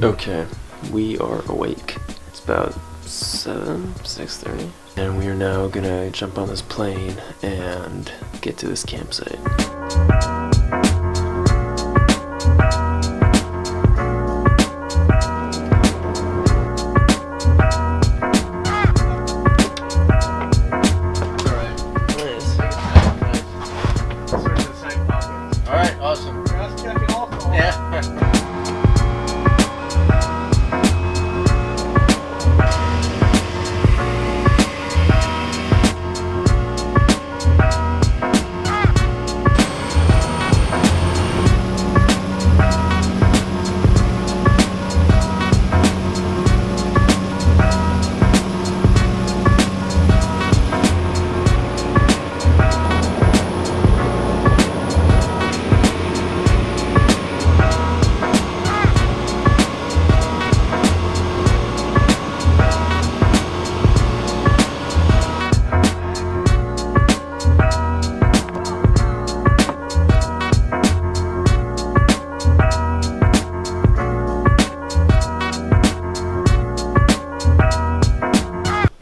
Okay, we are awake. It's about 6:30, and we are now gonna jump on this plane and get to this campsite. Alright, awesome. Yeah.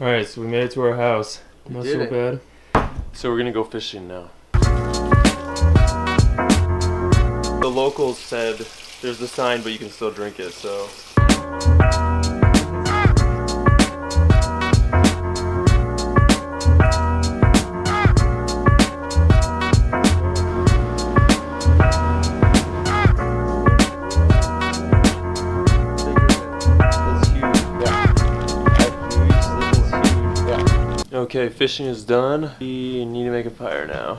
Alright, so we made it to our house. Not did so it. bad. So we're gonna go fishing now. The locals said there's a sign, but you can still drink it, so. Okay, fishing is done. We need to make a fire now.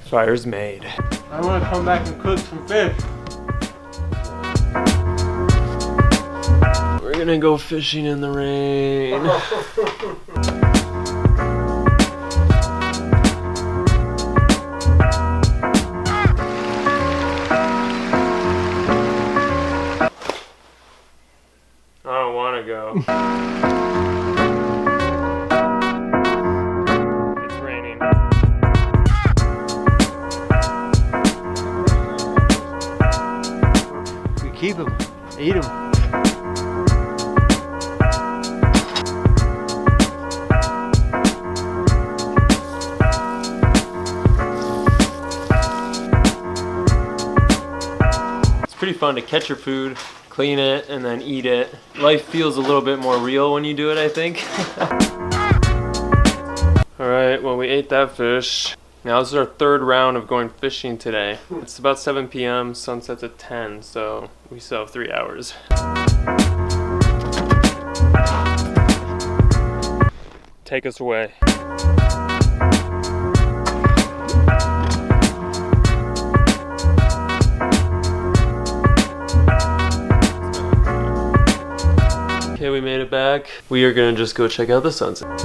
Fire's made. I want to come back and cook some fish. We're gonna go fishing in the rain. I don't want to go. It's raining. We keep them, eat them. It's pretty fun to catch your food, clean it, and then eat it. Life feels a little bit more real when you do it, I think. Alright, well, we ate that fish. Now this is our third round of going fishing today. It's about 7 p.m., sunset's at 10, so we still have 3 hours. Take us away. Okay, we made it back. We are gonna just go check out the sunset.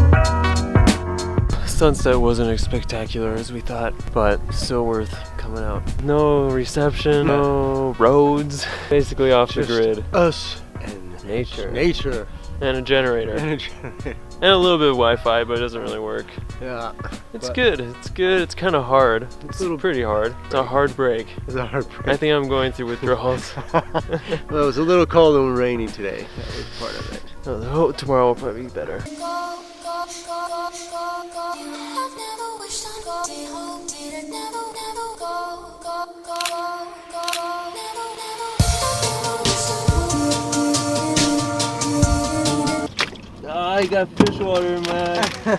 Sunset wasn't as spectacular as we thought, but still worth coming out. No reception, no roads, basically off the grid. Us and Nature. Nature. And a generator. And a little bit of Wi-Fi, but it doesn't really work. Yeah. It's good, it's good. It's kind of hard. It's pretty hard. It's a hard break. It's a hard break. I think I'm going through withdrawals. Well, it was a little cold and rainy today. That was part of it. Oh, tomorrow will probably be better. I got fish water in my eye.